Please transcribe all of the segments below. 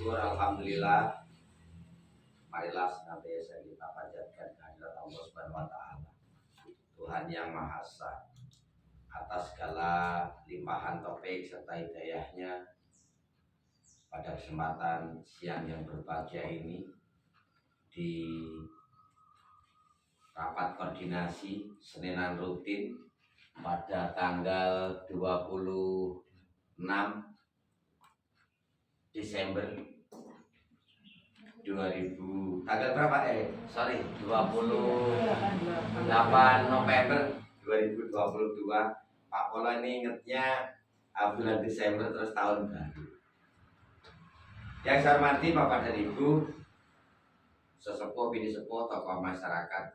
syukur alhamdulillah. Marilah senantiasa kita panjatkan kehadirat Allah Subhanahu wa taala, Tuhan yang Maha Esa, atas segala limpahan taufik serta hidayahnya pada kesempatan siang yang berbahagia ini di rapat koordinasi Seninan rutin pada tanggal 26 Desember 28 November 2022. Pak Polo ini ingetnya bulan Desember terus tahun baru. Yang saya hormati Bapak dan Ibu, sesepuh, bini sepuh, tokoh masyarakat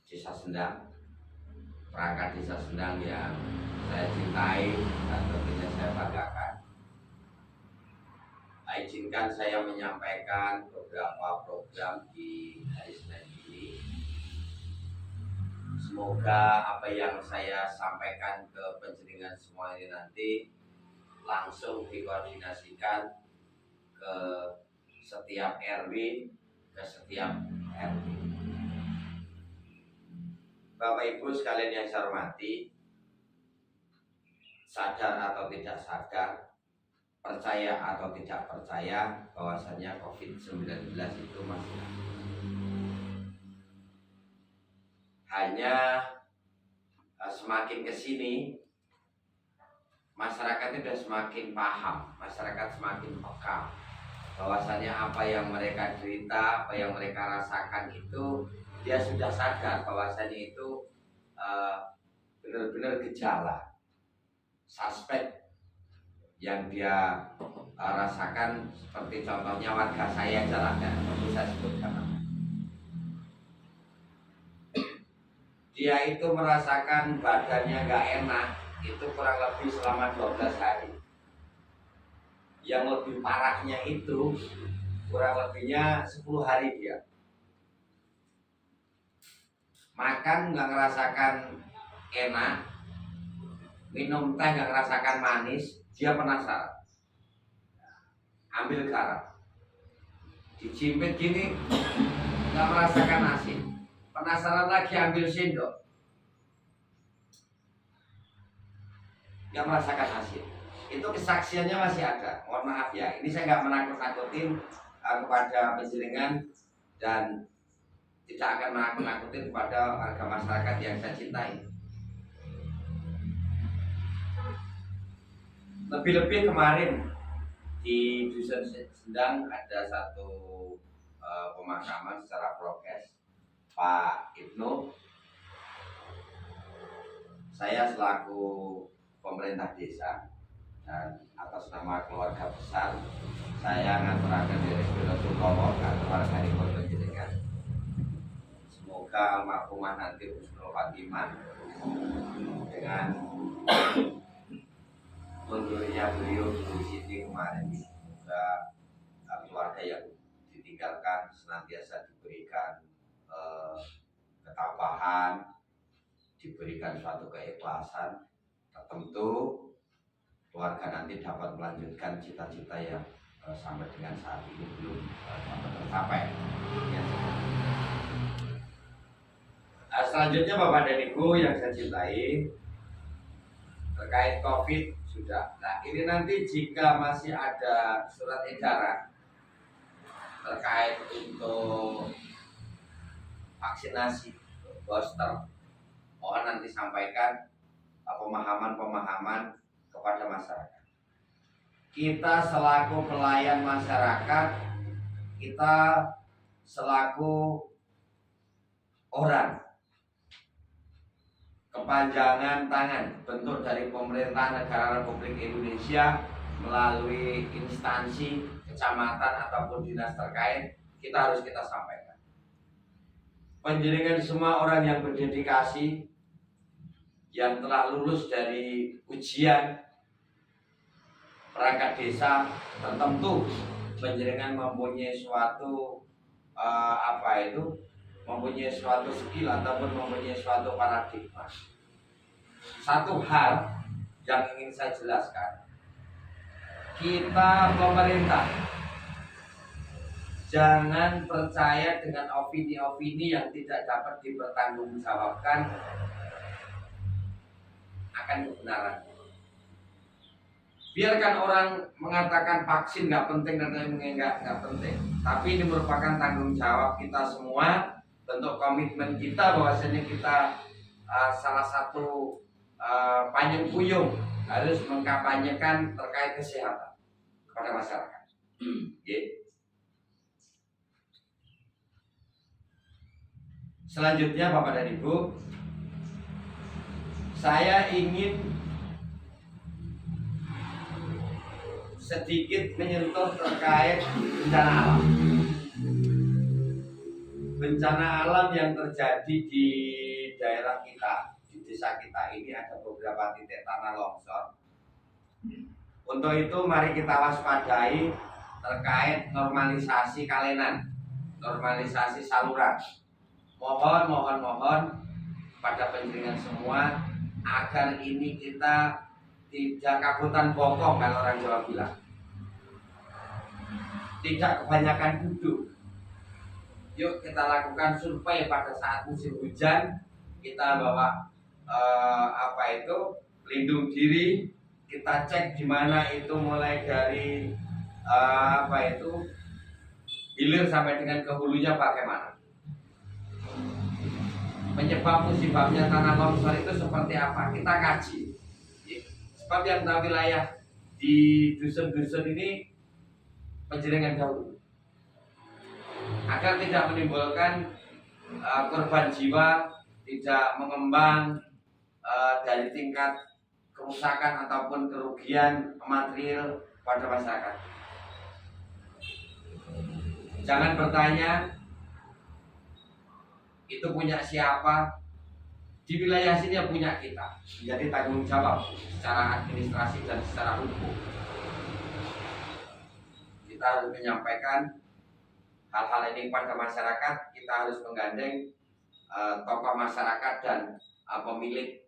Desa Sendang, perangkat Desa Sendang yang saya cintai dan tentunya saya banggakan. Izinkan saya menyampaikan beberapa program di hari Senin ini. Semoga apa yang saya sampaikan ke penjenengan semua ini nanti langsung dikoordinasikan ke setiap RW, ke setiap RW. Bapak Ibu sekalian yang saya hormati, sadar atau tidak sadar, percaya atau tidak percaya bahwasannya COVID-19 itu masih ada. Hanya semakin kesini masyarakat itu sudah semakin paham, masyarakat semakin peka bahwasannya apa yang mereka cerita, apa yang mereka rasakan itu dia sudah sadar bahwasannya itu benar-benar gejala suspek yang dia rasakan. Seperti contohnya warga saya jalankan, perlu saya sebutkan. Dia itu merasakan badannya gak enak itu kurang lebih selama 12 hari. Yang lebih parahnya itu kurang lebihnya 10 hari dia. Makan gak ngerasakan enak, minum teh gak ngerasakan manis, dia penasaran. Ambil garam, dicimpit gini gak merasakan asin, penasaran lagi ambil sendok, gak merasakan asin. Itu kesaksiannya masih ada. Mohon maaf ya, ini saya gak menakut-nakutin kepada penjenengan dan tidak akan menakut-nakutin kepada warga masyarakat yang saya cintai. Lebih-lebih kemarin di Dusun Sendang ada satu pemakaman secara prokes Pak Ibnu. Saya selaku pemerintah desa dan atas nama keluarga besar saya ngaturaken diri Rasulullah atau warga ripun panjenengan. Semoga almarhumah nanti husnul khotimah dengan mundurnya beliau di sini kemarin. Semoga keluarga yang ditinggalkan senantiasa diberikan ketabahan, diberikan suatu keikhlasan tertentu. Keluarga nanti dapat melanjutkan cita-cita yang sampai dengan saat ini belum dapat tercapai. Selanjutnya Bapak dan Ibu yang saya cintai, terkait COVID sudah. Nah ini nanti jika masih ada surat edaran terkait untuk vaksinasi booster, mohon nanti sampaikan pemahaman-pemahaman kepada masyarakat. Kita selaku pelayan masyarakat, kita selaku orang kepanjangan tangan bentuk dari pemerintah negara Republik Indonesia melalui instansi kecamatan ataupun dinas terkait, kita sampaikan. Panjenengan semua orang yang berdedikasi, yang telah lulus dari ujian perangkat desa tertentu, panjenengan mempunyai suatu mempunyai suatu skill ataupun mempunyai suatu paradigma. Satu hal yang ingin saya jelaskan, kita pemerintah jangan percaya dengan opini-opini yang tidak dapat dipertanggungjawabkan akan kebenaran. Biarkan orang mengatakan vaksin nggak penting dan nggak penting, tapi ini merupakan tanggung jawab kita semua, bentuk komitmen kita bahwasanya kita salah satu payung puyung harus mengkampanyekan terkait kesehatan kepada masyarakat. Selanjutnya Bapak dan Ibu, saya ingin sedikit menyentuh terkait bencana alam. Bencana alam yang terjadi di daerah kita, di desa kita ini ada beberapa titik tanah longsor. Untuk itu mari kita waspadai terkait normalisasi kalenan, normalisasi saluran. Mohon pada penjaringan semua agar ini kita tidak kabutan bokong kalau orang Jawa bilang, tidak kebanyakan duduk. Yuk kita lakukan survei pada saat musim hujan, kita bawa pelindung diri, kita cek di mana itu mulai dari hilir sampai dengan ke hulunya bagaimana. Penyebab musibahnya tanah longsor itu seperti apa? Kita kaji. Sebab yang tahu wilayah di dusun-dusun ini penjaringan dahulu, agar tidak menimbulkan korban jiwa, tidak mengembang dari tingkat kerusakan ataupun kerugian material pada masyarakat. Jangan bertanya itu punya siapa. Di wilayah sini yang punya kita, jadi tanggung jawab secara administrasi dan secara hukum. Kita harus menyampaikan hal-hal ini pada masyarakat. Kita harus menggandeng tokoh masyarakat dan pemilik,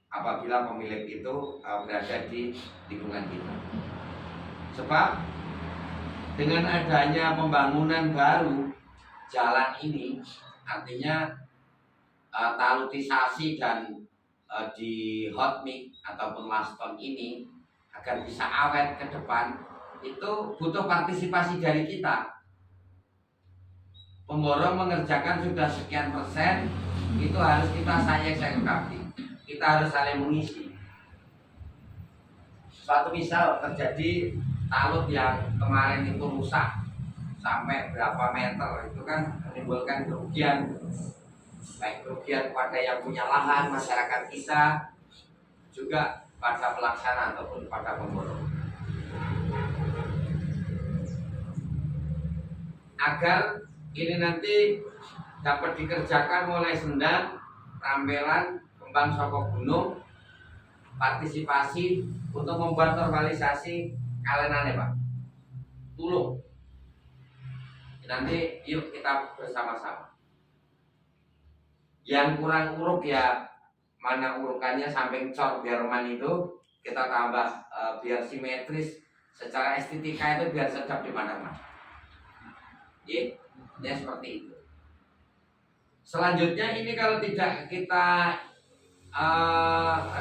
apabila pemilik itu berada di lingkungan kita. Sebab dengan adanya pembangunan baru jalan ini, artinya talutisasi dan di hot mix ataupun laston ini agar bisa awet ke depan, itu butuh partisipasi dari kita. Pemborong mengerjakan sudah sekian persen, itu harus kita sayang-sayangkan. Kita harus saling mengisi. Suatu misal terjadi talut yang kemarin itu rusak sampai berapa meter, itu kan menimbulkan kerugian, baik kerugian pada yang punya lahan, masyarakat kita, juga pada pelaksana ataupun pada pemborong. Agar ini nanti dapat dikerjakan mulai Sendang, Rambelan, Kembang Soko Gunung, partisipasi untuk membuat normalisasi kalenane Pak. Tulung. Nanti yuk kita bersama-sama. Yang kurang uruk ya mana urukannya samping cor Jerman itu kita tambah biar simetris, secara estetika itu biar sedap di mana-mana. Ya seperti itu. Selanjutnya ini kalau tidak kita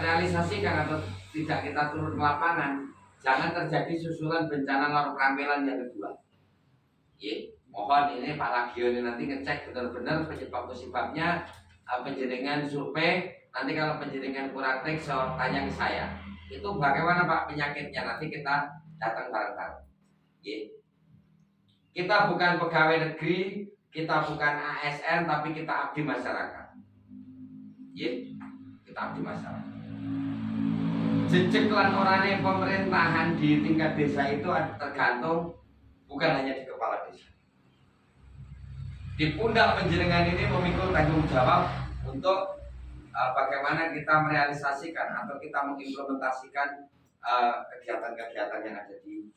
realisasikan atau tidak kita turun ke lapangan, jangan terjadi susulan bencana lor Rambelan yang kedua. Ya, mohon ini Pak Lagio ini nanti ngecek benar-benar penyebab-penyebabnya, penjaringan survei. Nanti kalau penjaringan kurang so tanya ke saya. Itu bagaimana Pak penyakitnya, nanti kita datang bareng-bareng. Ya. Kita bukan pegawai negeri, kita bukan ASN, tapi kita abdi masyarakat. Ya, kita abdi masyarakat. Jejak lan orane pemerintahan di tingkat desa itu tergantung bukan hanya di kepala desa. Di pundak penjaringan ini memikul tanggung jawab untuk bagaimana kita merealisasikan atau kita mengimplementasikan kegiatan-kegiatan yang ada di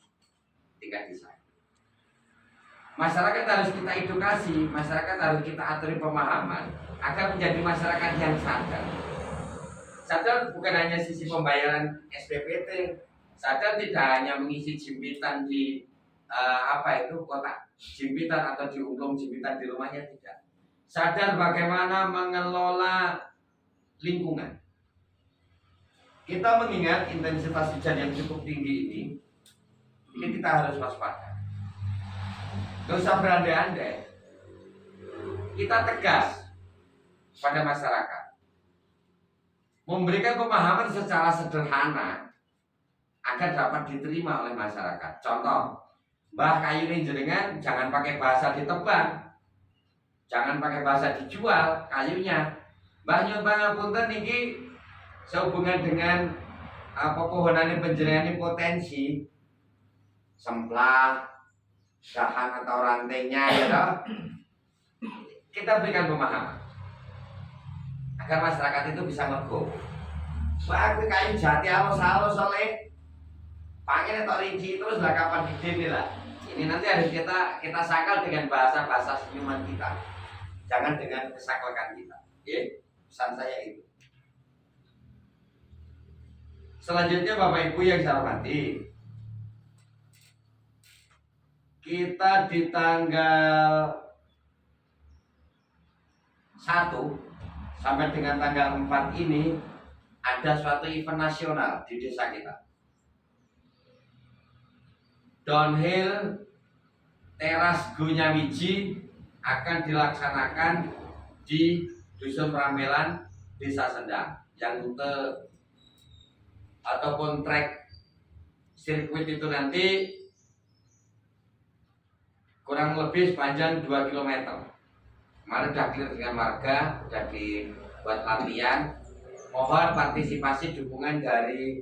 tingkat desa. Masyarakat harus kita edukasi, masyarakat harus kita aturi pemahaman agar menjadi masyarakat yang sadar. Sadar bukan hanya sisi pembayaran SPPT, Sadar tidak hanya mengisi jimpitan di kotak jimpitan atau di umplung jimpitan di rumahnya, tidak. Sadar bagaimana mengelola lingkungan. Kita mengingat intensitas hujan yang cukup tinggi ini kita harus waspada. Gak usah berandai-andai. Kita tegas pada masyarakat, memberikan pemahaman secara sederhana agar dapat diterima oleh masyarakat. Contoh, mbah kayu ini jenengan jangan pakai bahasa ditebang, jangan pakai bahasa dijual kayunya. Mbah nyuwun ngapunten niki sehubungan dengan pepohonan penjenengan ini potensi semplah, dahan atau rantainya ya toh. Kita berikan pemahaman agar masyarakat itu bisa ngerti. Wah, kayu jati halus-halus oleh panggilnya tok rinci terus lah kapan gede nih lah. Ini nanti harus kita sakal dengan bahasa senyuman kita. Jangan dengan kesaklakan kita. Ya, pesan saya itu. Selanjutnya Bapak Ibu yang saya hormati, kita di tanggal 1 sampai dengan tanggal 4 ini ada suatu event nasional di desa kita. Downhill teras Gonyawiji akan dilaksanakan di Dusun Rambelan, Desa Sendang, yang rute ataupun trek sirkuit itu nanti kurang lebih sepanjang 2 km. Kemarin sudah clear dengan warga, sudah dibuat latihan. Mohon partisipasi dukungan dari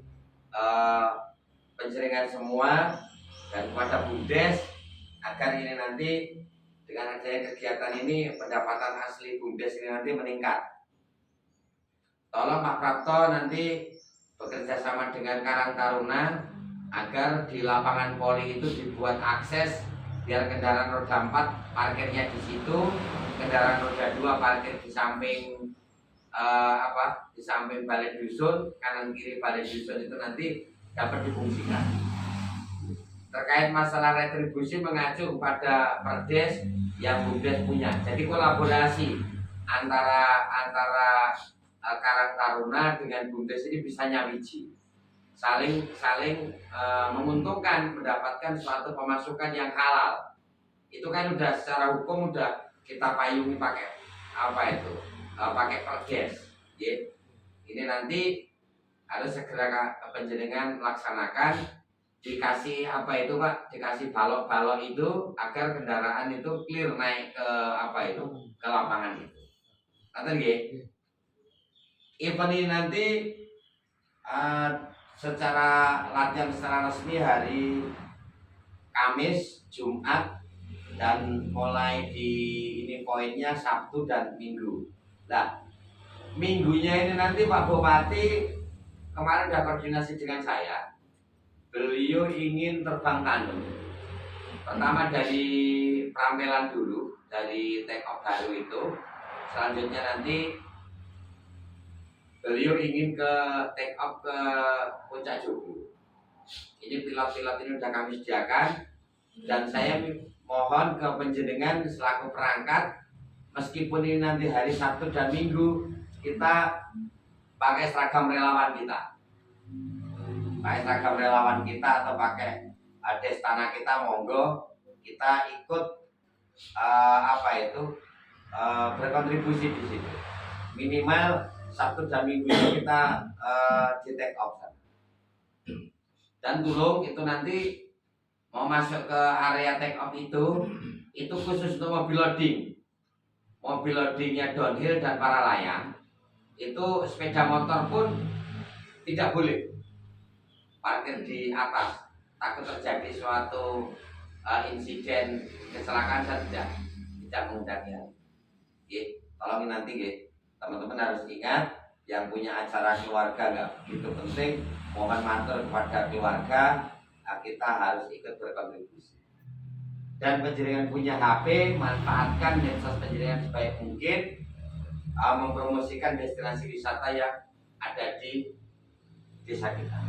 penjaringan semua dan kepada BUMDes agar ini nanti dengan adanya kegiatan ini pendapatan asli BUMDes ini nanti meningkat. Tolong Pak Prapto nanti bekerja sama dengan Karang Taruna agar di lapangan poli itu dibuat akses biar kendaraan roda 4 parkirnya di situ, kendaraan roda 2 parkir di samping di samping balai dusun, kanan kiri balai dusun itu nanti dapat difungsikan. Terkait masalah retribusi mengacu kepada perdes yang BUMDes punya. Jadi kolaborasi antara Karang Taruna dengan BUMDes ini bisa nyawiji, saling menguntungkan, mendapatkan suatu pemasukan yang halal. Itu kan udah secara hukum udah kita payungi pakai pakai perdes. Ya. Ini nanti harus segera penjenengan laksanakan, dikasih Pak, dikasih balok-balok itu agar kendaraan itu clear naik ke ke lapangan itu. Nanti nggih. Event ini nanti secara latihan secara resmi hari Kamis, Jumat, dan mulai di ini poinnya Sabtu dan Minggu. Nah, minggunya ini nanti Pak Bupati kemarin sudah koordinasi dengan saya. Beliau ingin terbang tandem. Pertama dari Prambelan dulu, dari take off baru itu. Selanjutnya nanti beliau ingin ke take off ke Puncak Jogo. Ini pilot-pilot ini sudah kami sediakan, dan saya mohon ke penjenengan selaku perangkat, meskipun ini nanti hari Sabtu dan Minggu, kita pakai seragam relawan kita. Pakai seragam relawan kita atau pakai destana kita, monggo kita ikut berkontribusi di situ. Minimal Sabtu dan Minggu ini kita di take off. Dan tulung itu nanti mau masuk ke area take off itu khusus untuk mobil loading. Mobil loadingnya downhill dan para layang. Itu sepeda motor pun tidak boleh parkir di atas, takut terjadi suatu insiden kecelakaan. Saya tidak mengundangnya. Tolongin nanti teman-teman harus ingat, yang punya acara keluarga nggak begitu penting, mohon matur kepada keluarga, kita harus ikut berkontribusi. Dan penjaringan punya HP, manfaatkan medsos penjaringan sebaik mungkin, mempromosikan destinasi wisata yang ada di desa kita.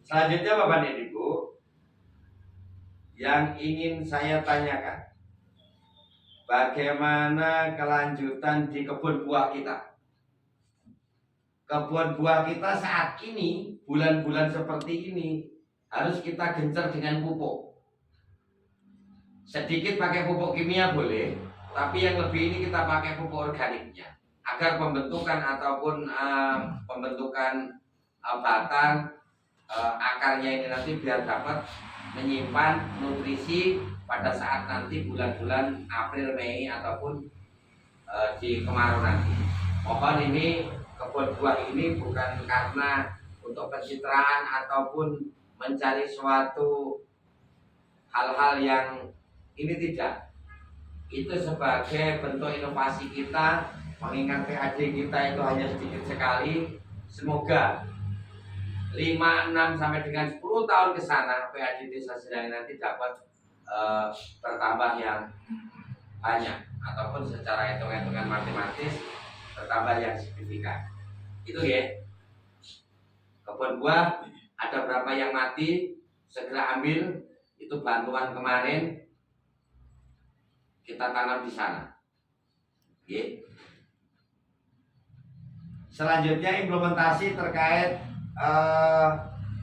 Selanjutnya Bapak dan Ibu, yang ingin saya tanyakan, bagaimana kelanjutan di kebun buah kita? Kebun buah kita saat ini, bulan-bulan seperti ini, harus kita gencar dengan pupuk. Sedikit pakai pupuk kimia boleh, tapi yang lebih ini kita pakai pupuk organiknya, agar pembentukan ataupun pembentukan batang akarnya ini nanti biar dapat menyimpan nutrisi pada saat nanti bulan-bulan April, Mei ataupun di kemarau nanti. Mohon ini kebun buah ini bukan karena untuk pencitraan ataupun mencari suatu hal-hal yang ini, tidak. Itu sebagai bentuk inovasi kita, mengingat PAD kita itu hanya sedikit sekali. Semoga 5, 6 sampai dengan 10 tahun ke sana PAD Desa Sedayu nanti dapat bertambah yang banyak, ataupun secara hitung-hitungan matematis bertambah yang signifikan. Itu ya. Kebun buah ada berapa yang mati, segera ambil. Itu bantuan kemarin kita tanam di sana. Ya. Selanjutnya implementasi terkait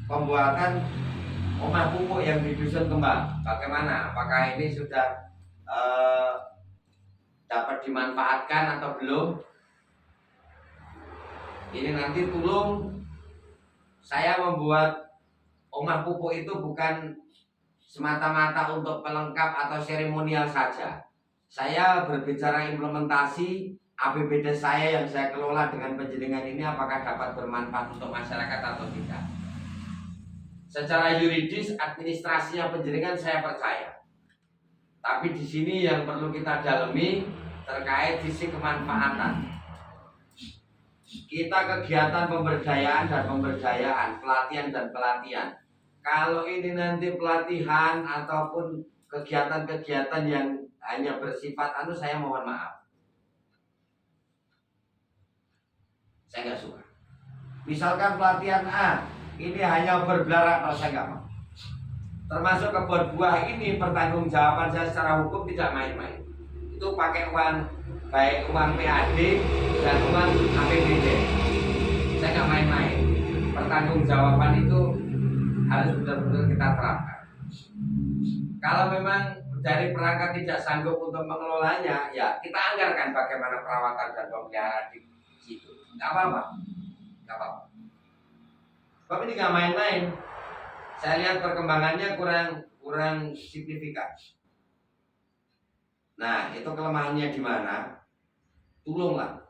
pembuatan rumah pupuk yang di Dusun Kembang. Bagaimana? Apakah ini sudah dapat dimanfaatkan atau belum? Ini nanti tolong, saya membuat rumah pupuk itu bukan semata-mata untuk pelengkap atau seremonial saja. Saya berbicara implementasi APBD saya yang saya kelola dengan penjenengan ini, apakah dapat bermanfaat untuk masyarakat atau tidak. Secara yuridis, administrasinya penjenengan saya percaya. Tapi di sini yang perlu kita dalami terkait sisi kemanfaatan. Kita kegiatan pemberdayaan dan pemberdayaan, pelatihan dan pelatihan. Kalau ini nanti pelatihan ataupun kegiatan-kegiatan yang hanya bersifat saya mohon maaf, saya nggak suka. Misalkan pelatihan A ini hanya berbelarak, saya nggak mau. Termasuk kebun buah ini, pertanggungjawaban saya secara hukum tidak main-main. Itu pakai uang, baik uang PAD dan uang APBD. Saya nggak main-main. Pertanggungjawaban itu harus benar-benar kita terapkan. Kalau memang dari perangkat tidak sanggup untuk mengelolanya, ya kita anggarkan bagaimana perawatan dan pemeliharaan di situ. Nggak apa-apa, nggak apa-apa. Tapi ini nggak main-main. Saya lihat perkembangannya kurang signifikan. Nah, itu kelemahannya di mana? Tolonglah.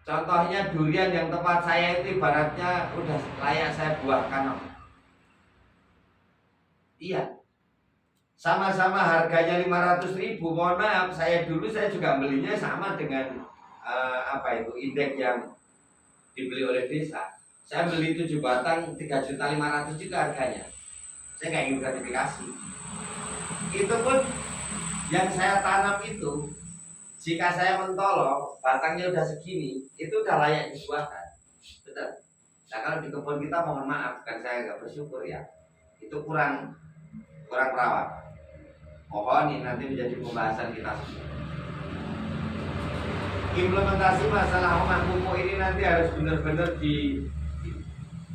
Contohnya durian yang tempat saya itu ibaratnya udah layak saya buahkan. Iya. Sama-sama harganya 500.000. Mohon maaf, saya juga belinya sama dengan indeks yang dibeli oleh desa. Saya beli 7 batang 3.500.000 juga harganya. Saya nggak ingin gratifikasi. Itu pun yang saya tanam itu, jika saya mentolong batangnya udah segini, itu udah layak dibuahkan. Betul. Nah kalau di kebun kita mohon maaf, kan saya nggak bersyukur ya, itu kurang perawat. Mohon ini nanti menjadi pembahasan kita semua. Implementasi masalah rumah pupuk ini nanti harus benar-benar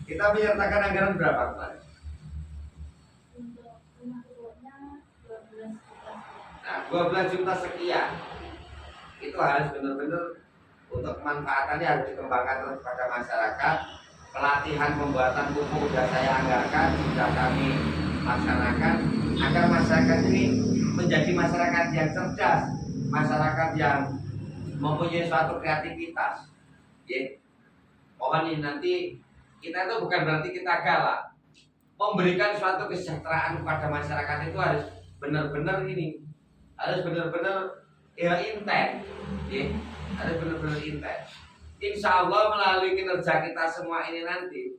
kita menyertakan anggaran berapa kemarin? Untuk rumah pupuknya 12 juta. Nah, 12 juta sekian. Itu harus benar-benar untuk kemanfaatannya harus dikembangkan terus pada masyarakat. Pelatihan pembuatan pupuk sudah saya anggarkan, sudah kami laksanakan agar masyarakat ini menjadi masyarakat yang cerdas, masyarakat yang mempunyai suatu kreativitas. Ya. Mohon ini nanti kita itu bukan berarti kita galak. Memberikan suatu kesejahteraan kepada masyarakat itu harus benar-benar harus benar-benar intens, ya, harus benar-benar intens. Insya Allah melalui kinerja kita semua ini nanti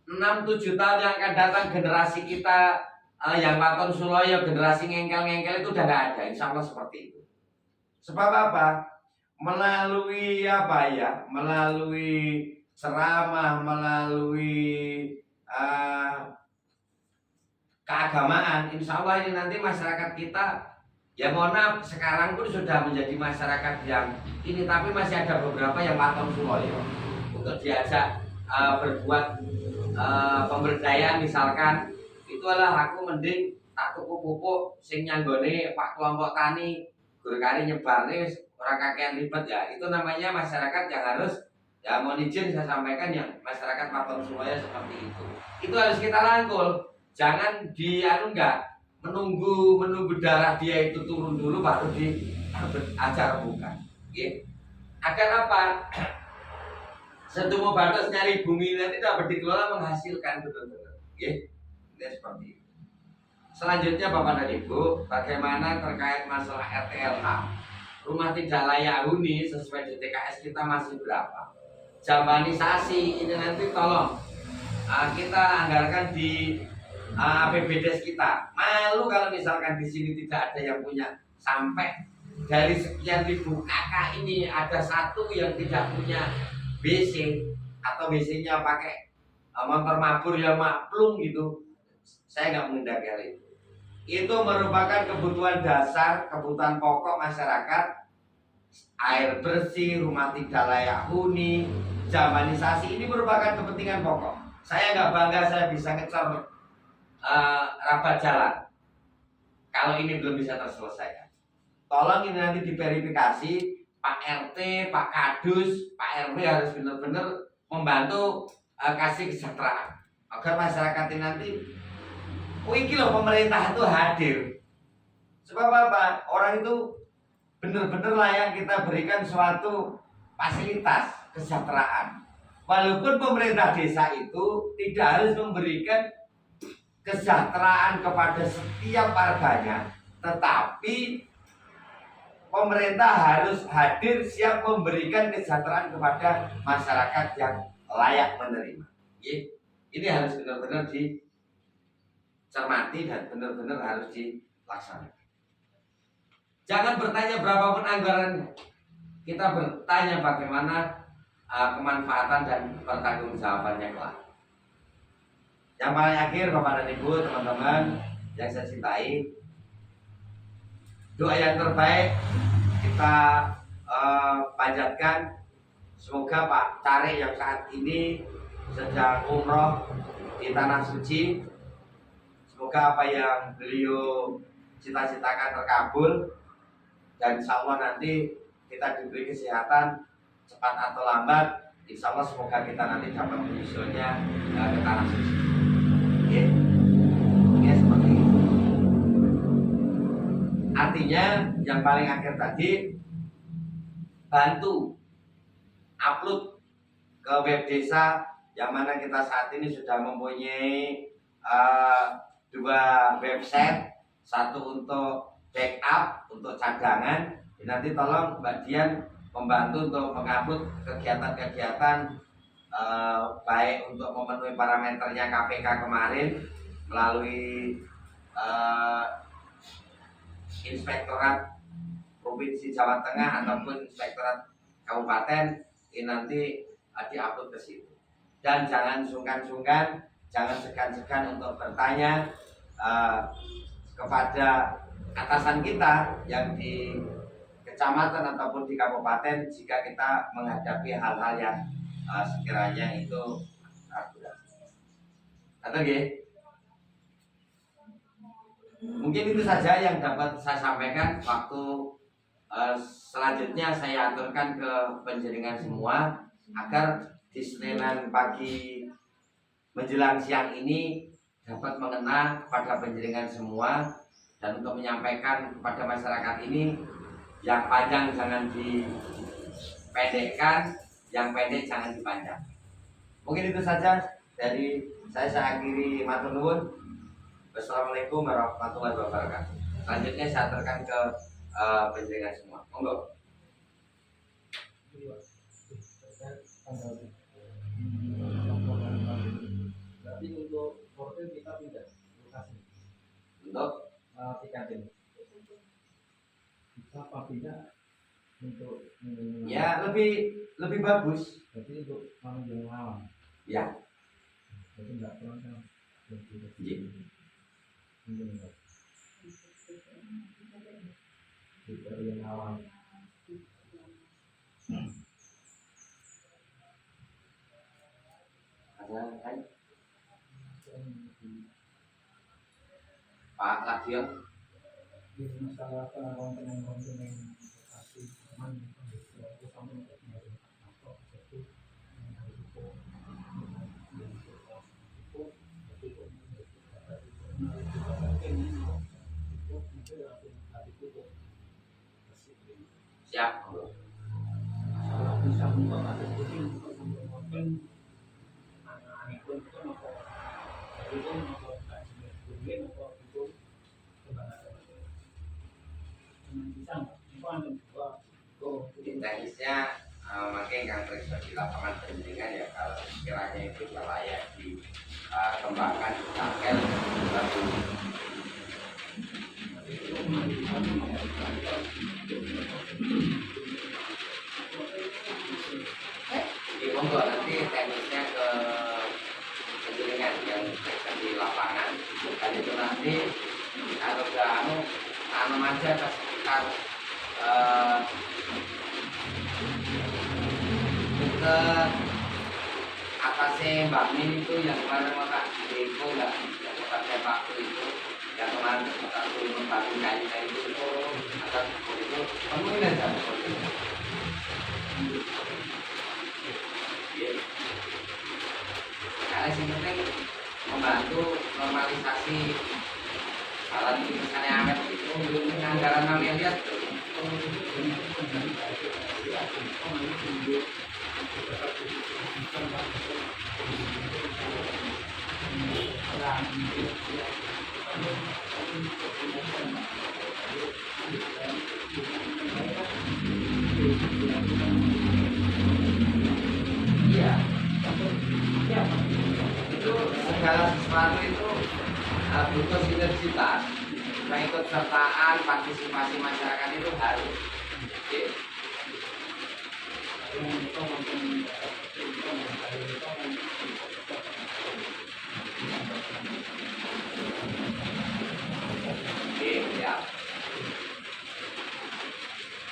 6-7 tahun yang akan datang, generasi kita yang Waton Suloyo, generasi ngengkel-ngengkel itu udah nggak ada. Insya Allah seperti itu. Sebab apa? Melalui melalui ceramah, melalui eh, keagamaan, insya Allah ini nanti masyarakat kita, ya mohon maaf, sekarang pun sudah menjadi masyarakat yang ini, tapi masih ada beberapa yang patung suloyo untuk diajak berbuat pemberdayaan. Misalkan itu adalah aku mending tak tuku pupuk sing nyanggone Pak kelompok tani gur kari nyebarne orang kakean ribet, ya itu namanya masyarakat yang harus, ya mohon izin saya sampaikan, yang masyarakat patung suloyo seperti itu harus kita rangkul. Jangan enggak menunggu darah dia itu turun dulu baru diajar, bukan, okay? Agar apa? Setumo batas nyari bumi nanti dapat dikelola menghasilkan betul-betul, okay? Ini seperti itu. Selanjutnya Bapak dan Ibu, bagaimana terkait masalah RTLH, rumah tidak layak huni sesuai DTKS kita masih berapa? Jabanisasi ini nanti tolong kita anggarkan di APBDes kita. Malu kalau misalkan di sini tidak ada yang punya, sampai dari sekian ribu kakak ini ada satu yang tidak punya WC, atau WC-nya pakai motor mabur yang maklum gitu. Saya nggak mengendaki hal itu. Itu merupakan kebutuhan dasar, kebutuhan pokok masyarakat. Air bersih, rumah tidak layak huni, jabanisasi, ini merupakan kepentingan pokok. Saya nggak bangga saya bisa ngecor rabat jalan kalau ini belum bisa terselesaikan. Tolong ini nanti diverifikasi, Pak RT, Pak Kadus, Pak RW harus benar-benar membantu kasih kesejahteraan agar masyarakat ini nanti, ini loh, pemerintah itu hadir. Sebab apa? Orang itu benar-benar layak kita berikan suatu fasilitas kesejahteraan. Walaupun pemerintah desa itu tidak harus memberikan kesejahteraan kepada setiap warganya, tetapi pemerintah harus hadir siap memberikan kesejahteraan kepada masyarakat yang layak menerima. Ini harus benar-benar dicermati dan benar-benar harus dilaksanakan. Jangan bertanya berapapun anggarannya, kita bertanya bagaimana kemanfaatan dan pertanggungjawabannya kelak. Yang paling akhir, Bapak dan Ibu, teman-teman yang saya cintai, doa yang terbaik kita panjatkan, semoga Pak Cari yang saat ini sedang umroh di tanah suci, semoga apa yang beliau cita-citakan terkabul, dan insya Allah nanti kita diberi kesehatan cepat atau lambat. Insya Allah semoga kita nanti dapat menyusulnya ke tanah suci. Oke, ya seperti itu. Artinya yang paling akhir tadi, bantu upload ke web desa, yang mana kita saat ini sudah mempunyai 2 website, satu untuk backup, untuk cadangan. Nanti tolong Mbak Dian membantu untuk mengupload kegiatan-kegiatan baik untuk memenuhi parameternya KPK kemarin melalui Inspektorat Provinsi Jawa Tengah ataupun Inspektorat Kabupaten, ini nanti diupload ke situ. Dan jangan sungkan-sungkan, jangan segan-segan untuk bertanya kepada atasan kita yang di kecamatan ataupun di kabupaten jika kita menghadapi hal-hal yang sekiranya itu atau mungkin itu saja yang dapat saya sampaikan. Waktu selanjutnya saya aturkan ke penjaringan semua agar di Senin pagi menjelang siang ini dapat mengena pada penjaringan semua, dan untuk menyampaikan kepada masyarakat ini, yang panjang jangan dipendekkan, yang pendek jangan dipanjang. Mungkin itu saja dari saya akhiri matur nuwun. Wassalamualaikum warahmatullahi wabarakatuh. Selanjutnya saya aturkan ke penjaringan semua. Monggo. Berarti untuk portal kita tidak lokasi Untuk tikatin bisa pastinya untuk ya lebih bagus. jadi untuk menunjang alam Ya. Jadi nggak pulang kan lebih Iya. mungkin dari yang awal. Ada kan? Pak Ladion. Di masalah konten kasih teman itu sama dari atau itu Siap. kalau bisa membuat ada kucing untuk konten anak-anak pun itu apa jadi itu apa kajian apa itu kebanyakan bisa itu ada dua Mungkin teknisnya makin kan periksa di lapangan penyidikan ya kalau sekiranya itu layak dikembangkan sampai satu. Jadi monggo nanti teknisnya ke penyidikan yang periksa di lapangan dan itu nanti kalau udah tanam aja ke sekitar ke atasnya Mbak Min itu yang kemarin mau tak deko nggak yang mau tak sepak itu yang kemarin mau tak turun batu kayu itu atas itu temuin aja. Karena yang penting membantu normalisasi jalan ini misalnya angkat itu anggaran 6 miliar. Iya, itu segala sesuatu itu butuh sinergitas, keikut sertaan, partisipasi masyarakat itu harus. Oke. Oke, ya.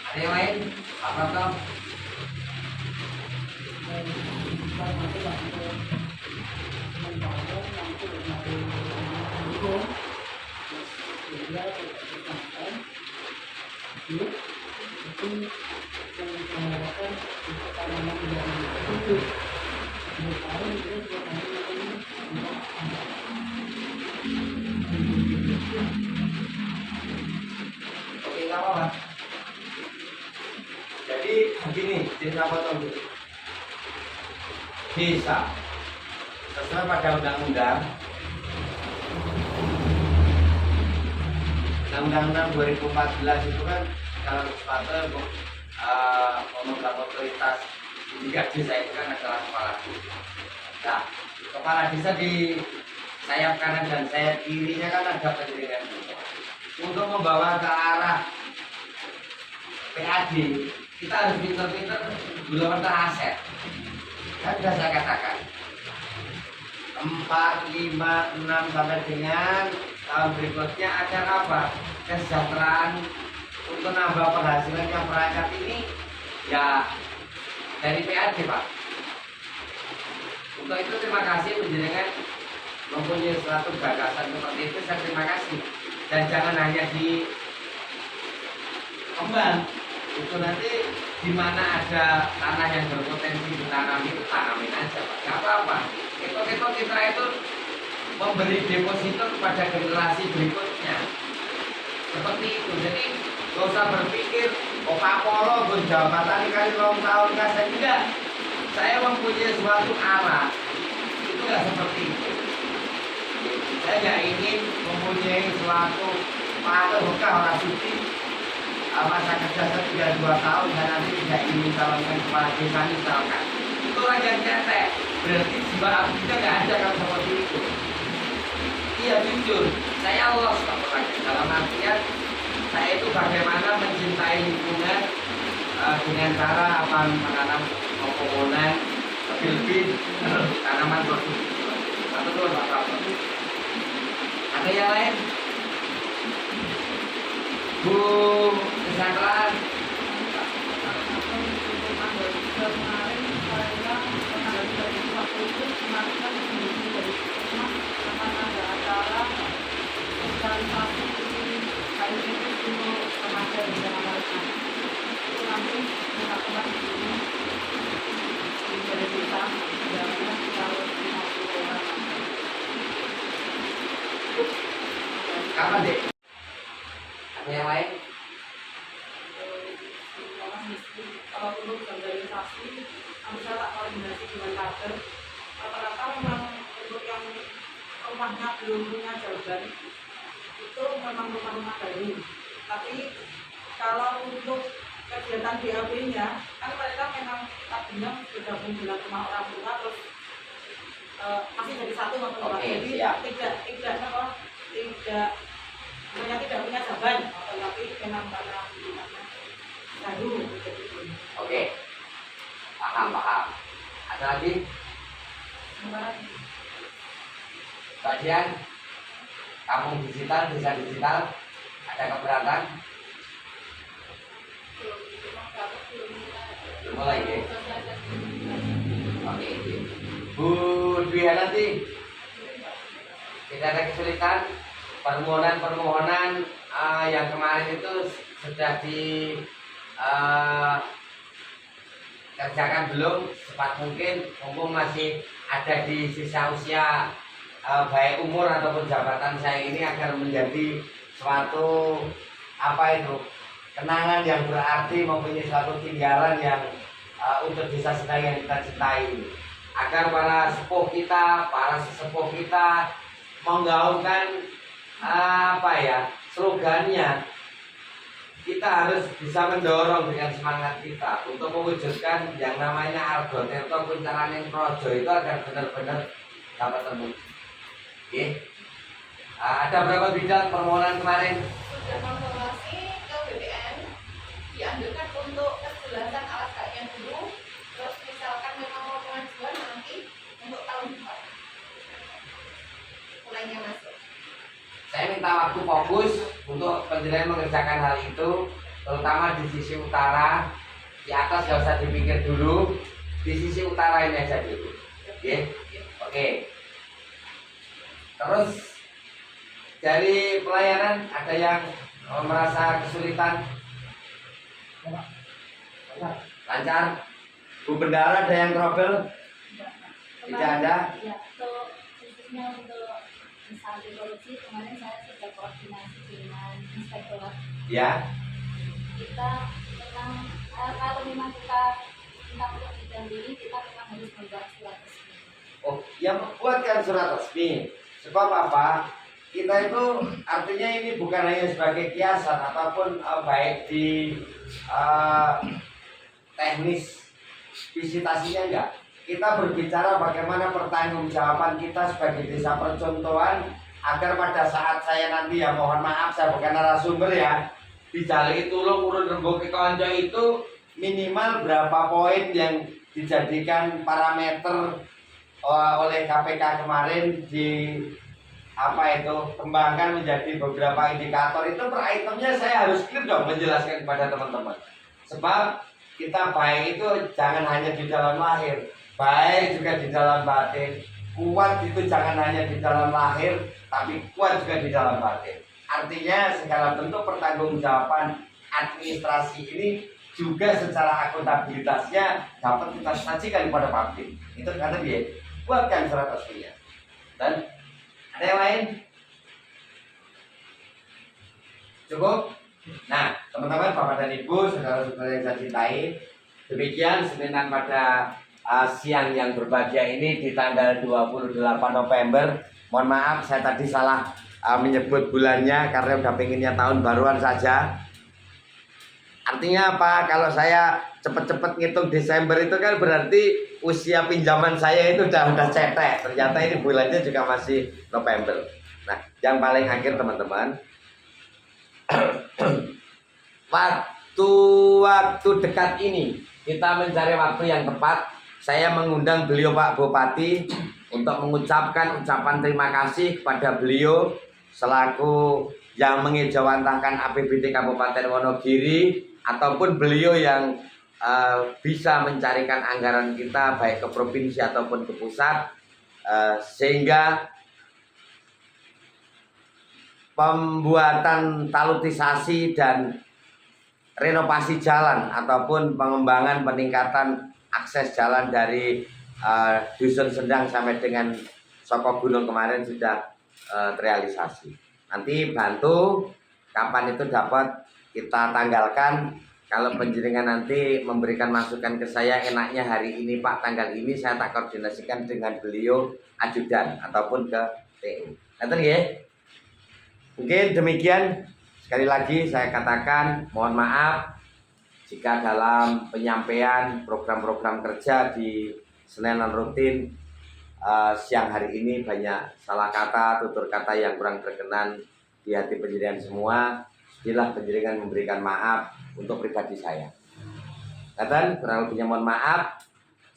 Ada yang lain? Pak Prato? Oke, nggak apa-apa. Jadi begini, desa potong dulu. Desa sesuai pada undang-undang 2014 itu kan kalau sepatu pemegang otoritas tingkat desa itu kan adalah kepala desa. Nah, kepala desa di sayap kanan dan sayap kirinya kan ada penjaringan untuk membawa ke arah PAD. Kita harus pinter-pinter gula aset. Kan sudah saya katakan 4, 5, 6 sampai dengan tahun berikutnya agar apa? Kesejahteraan untuk nambah penghasilannya perangkat ini ya dari PAD, Pak. Untuk itu terima kasih penjenengan mempunyai suatu gagasan seperti itu, saya terima kasih. Dan jangan hanya di Kembang itu nanti di mana ada tanah yang berpotensi ditanam itu tanamin aja, Pak. Gak apa-apa. Itu kita itu memberi deposito kepada generasi berikutnya. Seperti itu. Jadi gak usah berpikir oh Pak Polo gue jabatan kali long tahun kasih enggak. Saya mempunyai suatu alat. Itu gak seperti itu. Saya gak ingin mempunyai suatu pada bekah orang suci masa kerja saya 2 tahun dan nanti tidak ingin calonkan kepala desa misalkan. Itu orang yang cetek. Berarti jiwa abdinya gak ada kalau seperti itu. Iya jujur, saya lost dalam artian saya itu bagaimana mencintai lingkungan dengan cara menanam pepohonan lebih tanaman betul Bapak. Ada yang lain? Bu kesejahteraan. Kapan deh? Ada yang lain? Kalau untuk organisasi, bisa tak koordinasi dengan kader. Rata-rata memang untuk yang rumahnya belum punya jawaban itu memang rumah-rumah baru. Tapi kalau untuk kegiatan BAB-nya, kan mereka memang tadinya bergabung dengan rumah orang tua terus masih jadi satu maupun dua. Oke, Jadi siap. tidak punya jawaban, tapi memang karena baru. Oke. Paham. Ada lagi? Bagian kampung digital, desa digital, ada keberatan? Belum mulai ya? Oke. Bu Dwi nanti tidak ada kesulitan permohonan yang kemarin itu sudah di kerjakan belum cepat mungkin, mumpung masih ada di sisa usia baik umur ataupun jabatan saya ini, agar menjadi suatu kenangan yang berarti, mempunyai suatu tinggalan yang untuk desa sedang yang kita cintai, agar para sepuh kita, para sesepuh kita menggaungkan slogannya. Kita harus bisa mendorong dengan semangat kita untuk mewujudkan yang namanya Argo Tirto Kuncaraning Projo itu agar benar-benar dapat terwujud. Oke. Ada berapa bidang permohonan kemarin? Sudah konfirmasi ke BPN, diambilkan untuk kejelasan alas kakinya dulu, terus misalkan memang mau pengajuan nanti untuk tahun depan mulainya masuk. Saya minta waktu fokus untuk penjelasan mengerjakan hal itu, terutama di sisi utara. Di atas gak usah dipikir dulu, di sisi utara ini aja dulu. Oke. Terus dari pelayanan ada yang merasa kesulitan? Lancar? Bu Bendara ada yang trouble? Tidak ada? Ya, untuk khususnya untuk misalnya korupsi, kemarin saya sudah koordinasi dengan inspektorat. Ya. Kita memang kalau memang kita minta untuk didampingi, kita memang harus membuat surat resmi. Oh, yang membuatkan surat resmi. Sebab apa? Kita itu artinya ini bukan hanya sebagai kiasan ataupun baik di teknis visitasinya, enggak. Kita berbicara bagaimana pertanggungjawaban kita sebagai desa percontohan, agar pada saat saya nanti, ya mohon maaf saya bukan narasumber ya, dijali tulung urun rembuk konco itu minimal berapa poin yang dijadikan parameter oleh KPK kemarin kembangkan menjadi beberapa indikator. Itu per itemnya saya harus clear dong menjelaskan kepada teman-teman. Sebab kita baik itu jangan hanya di dalam lahir, baik juga di dalam batin. Kuat itu jangan hanya di dalam lahir, tapi kuat juga di dalam batin. Artinya segala bentuk pertanggungjawaban administrasi ini juga secara akuntabilitasnya dapat kita sajikan kepada publik. Itu kata dia, buatkan surat resminya. Dan ada yang lain? Cukup? Nah, teman-teman, Bapak dan Ibu, saudara-saudara yang saya cintai, demikian seminar pada siang yang berbahagia ini di tanggal 28 November. Mohon maaf, saya tadi salah menyebut bulannya karena udah pengennya tahun baruan saja. Artinya apa? Kalau saya cepet-cepet ngitung Desember itu kan berarti usia pinjaman saya itu udah cetek. Ternyata ini bulannya juga masih November. Nah, yang paling akhir teman-teman, waktu dekat ini kita mencari waktu yang tepat. Saya mengundang beliau Pak Bupati untuk mengucapkan ucapan terima kasih kepada beliau selaku yang mengejawantahkan APBD Kabupaten Wonogiri ataupun beliau yang bisa mencarikan anggaran kita baik ke provinsi ataupun ke pusat, sehingga pembuatan talutisasi dan renovasi jalan ataupun pengembangan peningkatan akses jalan dari Dusun Sendang sampai dengan Soko Gunung kemarin sudah terrealisasi. Nanti bantu kapan itu dapat kita tanggalkan. Kalau penjenengan nanti memberikan masukan ke saya, enaknya hari ini Pak, tanggal ini, saya tak koordinasikan dengan beliau ajudan ataupun ke TU. Ngerti ya? Mungkin demikian. Sekali lagi saya katakan mohon maaf jika dalam penyampaian program-program kerja di Senenan rutin siang hari ini banyak salah kata, tutur kata yang kurang berkenan di hati penjenengan semua. Bila penjenengan memberikan maaf untuk pribadi saya. Katakan kurang lebihnya mohon maaf.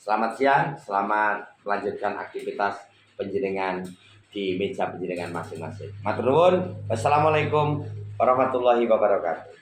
Selamat siang, selamat melanjutkan aktivitas penjenengan di meja penjenengan masing-masing. Matur nuwun. Wassalamualaikum warahmatullahi wabarakatuh.